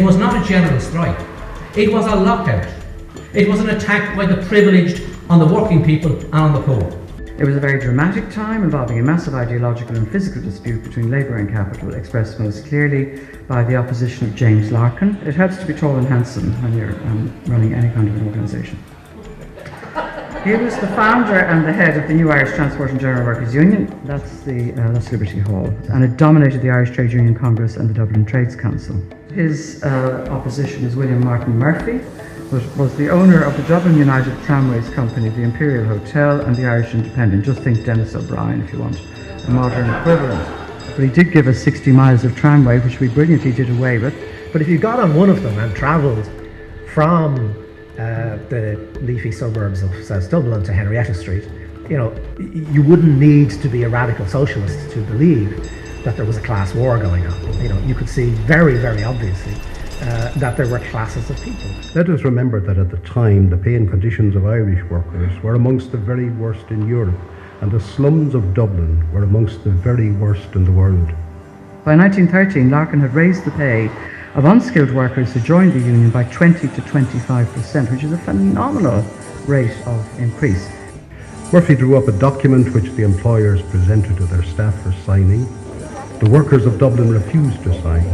It was not a general strike. It was a lockout. It was an attack by the privileged on the working people and on the poor. It was a very dramatic time involving a massive ideological and physical dispute between Labour and Capital, expressed most clearly by the opposition of James Larkin. It helps to be tall and handsome when you're running any kind of an organisation. He was the founder and the head of the new Irish Transport and General Workers Union. That's Liberty Hall, and it dominated the Irish Trade Union Congress and the Dublin Trades Council. His opposition is William Martin Murphy, was the owner of the Dublin United Tramways Company, the Imperial Hotel and the Irish Independent. Just think Dennis O'Brien if you want a modern equivalent. But he did give us 60 miles of tramway, which we brilliantly did away with. But if you got on one of them and travelled from the leafy suburbs of South Dublin to Henrietta Street, you wouldn't need to be a radical socialist to believe that there was a class war going on. You could see very, very obviously that there were classes of people. Let us remember that at the time the pay and conditions of Irish workers were amongst the very worst in Europe, and the slums of Dublin were amongst the very worst in the world. By 1913, Larkin had raised the pay of unskilled workers who joined the union by 20 to 25%, which is a phenomenal rate of increase. Murphy drew up a document which the employers presented to their staff for signing. The workers of Dublin refused to sign.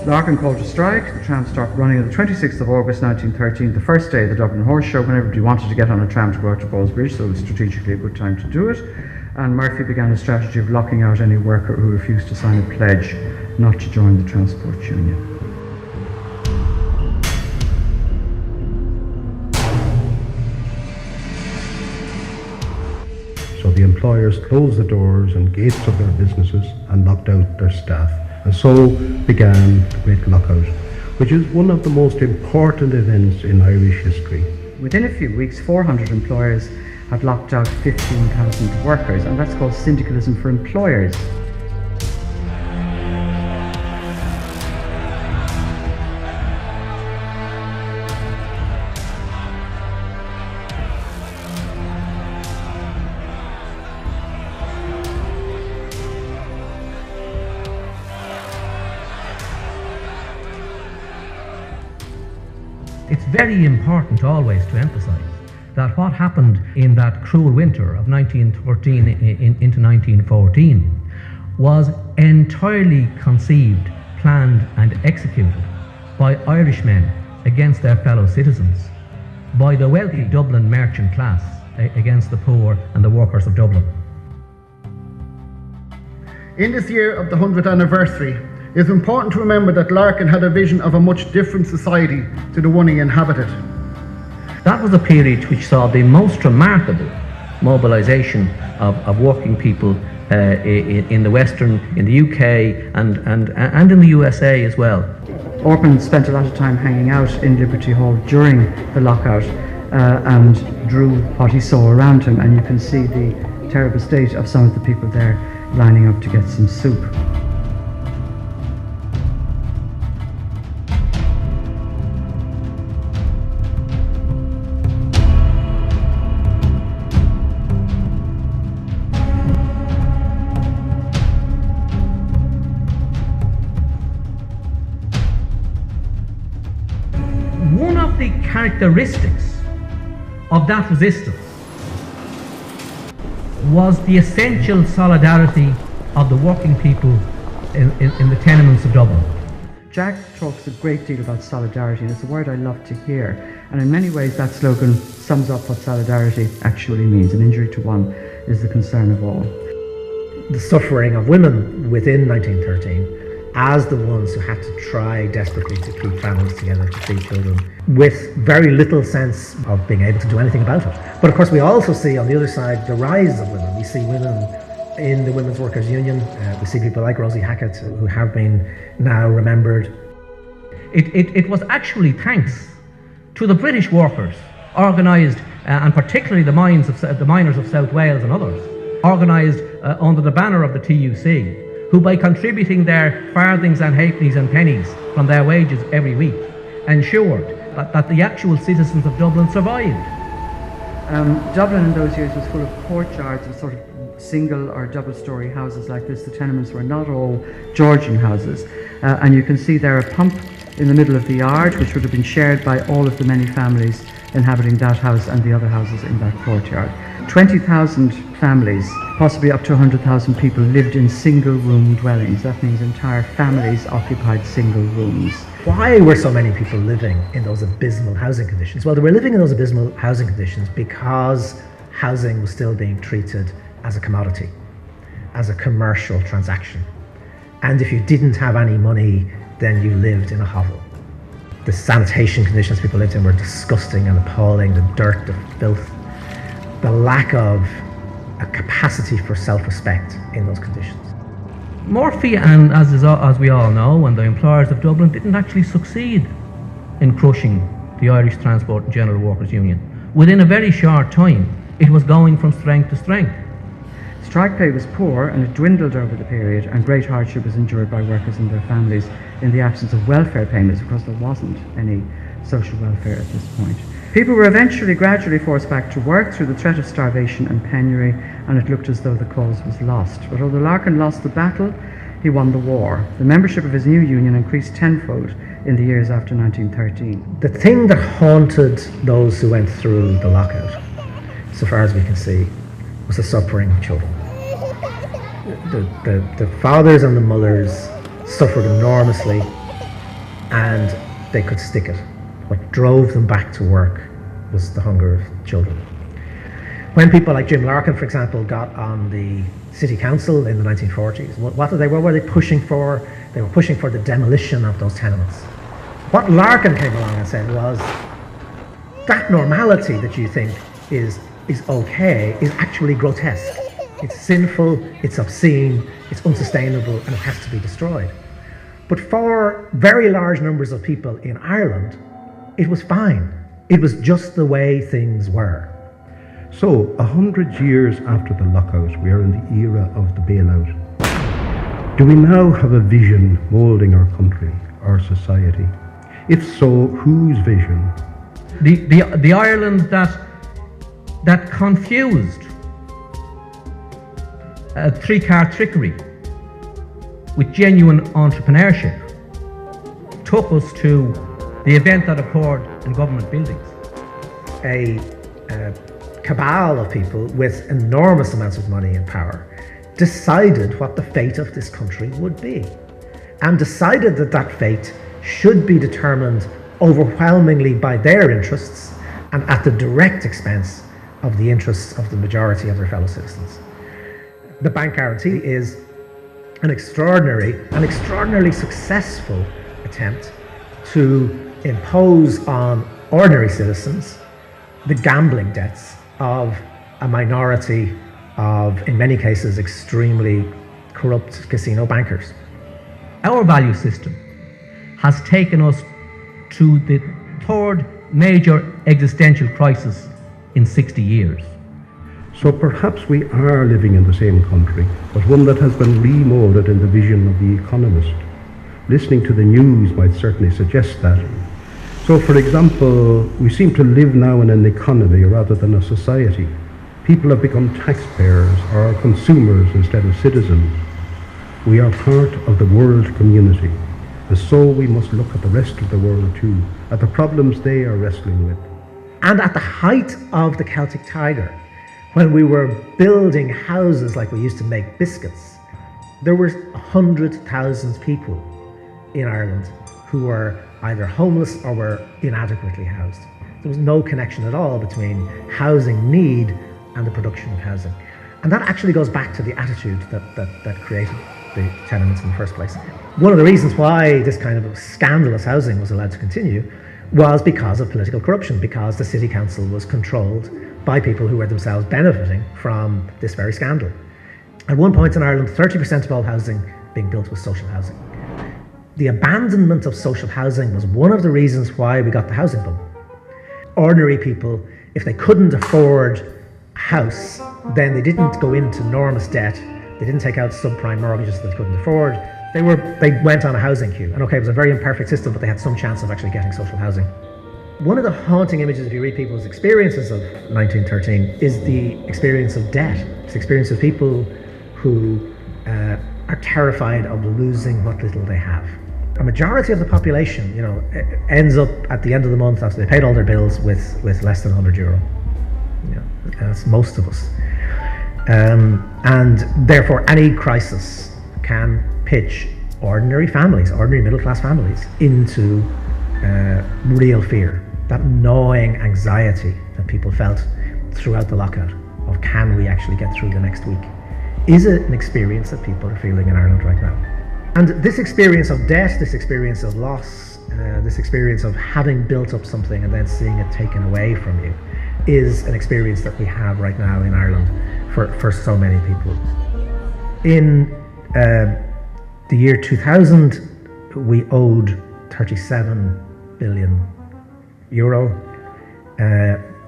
Larkin called a strike. The tram stopped running on the 26th of August 1913, the first day of the Dublin Horse Show, when everybody wanted to get on a tram to go out to Ballsbridge, so it was strategically a good time to do it. And Murphy began a strategy of locking out any worker who refused to sign a pledge not to join the transport union. So the employers closed the doors and gates of their businesses and locked out their staff. And so began the Great Lockout, which is one of the most important events in Irish history. Within a few weeks, 400 employers had locked out 15,000 workers, and that's called syndicalism for employers. It's very important always to emphasise that what happened in that cruel winter of 1913 into 1914 was entirely conceived, planned and executed by Irishmen against their fellow citizens, by the wealthy Dublin merchant class against the poor and the workers of Dublin. In this year of the 100th anniversary, it is important to remember that Larkin had a vision of a much different society to the one he inhabited. That was a period which saw the most remarkable mobilisation of working people in the Western, in the UK and in the USA as well. Orpen spent a lot of time hanging out in Liberty Hall during the lockout and drew what he saw around him, and you can see the terrible state of some of the people there lining up to get some soup. One of the characteristics of that resistance was the essential solidarity of the working people in the tenements of Dublin. Jack talks a great deal about solidarity, and it's a word I love to hear. And in many ways that slogan sums up what solidarity actually means. An injury to one is the concern of all. The suffering of women within 1913 as the ones who had to try desperately to keep families together, to feed children, with very little sense of being able to do anything about it. But of course we also see on the other side the rise of women. We see women in the Women's Workers' Union. We see people like Rosie Hackett who have been now remembered. It was actually thanks to the British workers, organised, and particularly the miners of South Wales and others, organised under the banner of the TUC, who by contributing their farthings and halfpennies and pennies from their wages every week ensured that the actual citizens of Dublin survived. Dublin in those years was full of courtyards of sort of single or double-storey houses like this. The tenements were not all Georgian houses, and you can see there a pump in the middle of the yard, which would have been shared by all of the many families inhabiting that house and the other houses in that courtyard. 20,000 families, possibly up to 100,000 people, lived in single-room dwellings. That means entire families occupied single rooms. Why were so many people living in those abysmal housing conditions? Well, they were living in those abysmal housing conditions because housing was still being treated as a commodity, as a commercial transaction. And if you didn't have any money, then you lived in a hovel. The sanitation conditions people lived in were disgusting and appalling, the dirt, the filth, the lack of a capacity for self-respect in those conditions. Murphy, and as we all know, and the employers of Dublin didn't actually succeed in crushing the Irish Transport and General Workers Union. Within a very short time, it was going from strength to strength. Strike pay was poor and it dwindled over the period, and great hardship was endured by workers and their families in the absence of welfare payments, because there wasn't any social welfare at this point. People were eventually gradually forced back to work through the threat of starvation and penury, and it looked as though the cause was lost. But although Larkin lost the battle, he won the war. The membership of his new union increased tenfold in the years after 1913. The thing that haunted those who went through the lockout, so far as we can see, was the suffering of children. The fathers and the mothers suffered enormously, and they could stick it. What drove them back to work was the hunger of children. When people like Jim Larkin, for example, got on the city council in the 1940s, what were they pushing for? They were pushing for the demolition of those tenements. What Larkin came along and said was, that normality that you think is okay is actually grotesque. It's sinful, it's obscene, it's unsustainable, and it has to be destroyed. But for very large numbers of people in Ireland, it was fine. It was just the way things were. So, 100 years after the lockout, we are in the era of the bailout. Do we now have a vision moulding our country, our society? If so, whose vision? The Ireland that confused three-card trickery with genuine entrepreneurship took us to the event that occurred in government buildings. A cabal of people with enormous amounts of money and power decided what the fate of this country would be, and decided that that fate should be determined overwhelmingly by their interests and at the direct expense of the interests of the majority of their fellow citizens. The bank guarantee is an extraordinarily successful attempt to impose on ordinary citizens the gambling debts of a minority of, in many cases, extremely corrupt casino bankers. Our value system has taken us to the third major existential crisis in 60 years. So perhaps we are living in the same country, but one that has been remoulded in the vision of the economist. Listening to the news might certainly suggest that. So, for example, we seem to live now in an economy rather than a society. People have become taxpayers or consumers instead of citizens. We are part of the world community, and so we must look at the rest of the world too, at the problems they are wrestling with. And at the height of the Celtic Tiger, when we were building houses like we used to make biscuits, there were 100,000 people in Ireland who were either homeless or were inadequately housed. There was no connection at all between housing need and the production of housing. And that actually goes back to the attitude that created the tenements in the first place. One of the reasons why this kind of scandalous housing was allowed to continue was because of political corruption, because the city council was controlled by people who were themselves benefiting from this very scandal. At one point in Ireland, 30% of all housing being built was social housing. The abandonment of social housing was one of the reasons why we got the housing boom. Ordinary people, if they couldn't afford a house, then they didn't go into enormous debt. They didn't take out subprime mortgages that they couldn't afford. They went on a housing queue. And okay, it was a very imperfect system, but they had some chance of actually getting social housing. One of the haunting images, if you read people's experiences of 1913, is the experience of debt. It's the experience of people who are terrified of losing what little they have. a majority of the population, ends up at the end of the month after they paid all their bills with less than €100. That's most of us. And therefore any crisis can pitch ordinary families, ordinary middle-class families, into real fear. That gnawing anxiety that people felt throughout the lockout of, can we actually get through the next week, is an experience that people are feeling in Ireland right now. And this experience of death, this experience of loss, this experience of having built up something and then seeing it taken away from you, is an experience that we have right now in Ireland for so many people. In the year 2000, we owed €37 billion.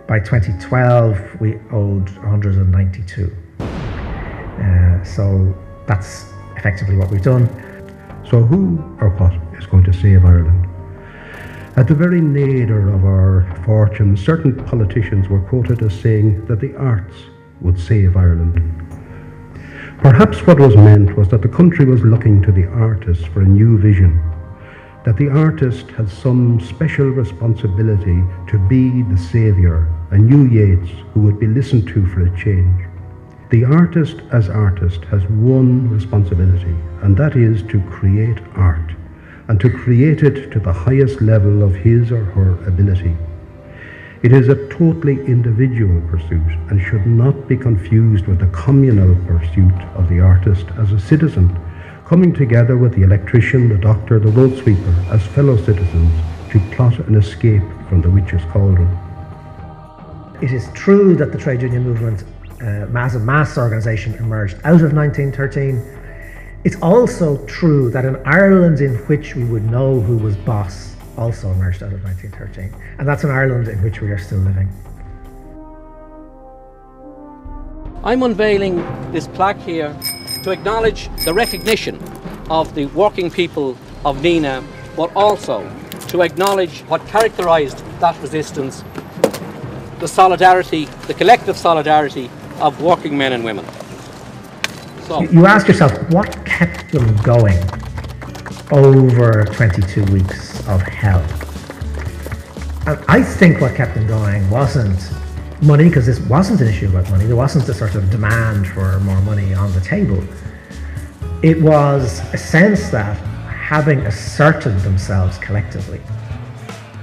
By 2012, we owed 192. So that's effectively what we've done. So who or what is going to save Ireland? At the very nadir of our fortunes, certain politicians were quoted as saying that the arts would save Ireland. Perhaps what was meant was that the country was looking to the artist for a new vision, that the artist had some special responsibility to be the saviour, a new Yeats who would be listened to for a change. The artist as artist has one responsibility, and that is to create art, and to create it to the highest level of his or her ability. It is a totally individual pursuit and should not be confused with the communal pursuit of the artist as a citizen, coming together with the electrician, the doctor, the road sweeper as fellow citizens to plot an escape from the witch's cauldron. It is true that the trade union movement as a mass organisation emerged out of 1913. It's also true that an Ireland in which we would know who was boss also emerged out of 1913, and that's an Ireland in which we are still living. I'm unveiling this plaque here to acknowledge the recognition of the working people of Nenagh, but also to acknowledge what characterised that resistance, the solidarity, the collective solidarity of working men and women. So, you ask yourself, what kept them going over 22 weeks of hell? And I think what kept them going wasn't money, because this wasn't an issue about money. There wasn't a sort of demand for more money on the table. It was a sense that, having asserted themselves collectively,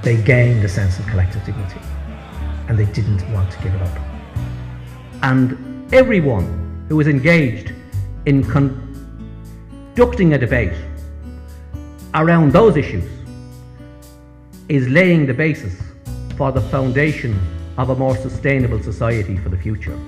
they gained a sense of collective dignity, and they didn't want to give it up. And everyone who was engaged in conducting a debate around those issues is laying the basis for the foundation of a more sustainable society for the future.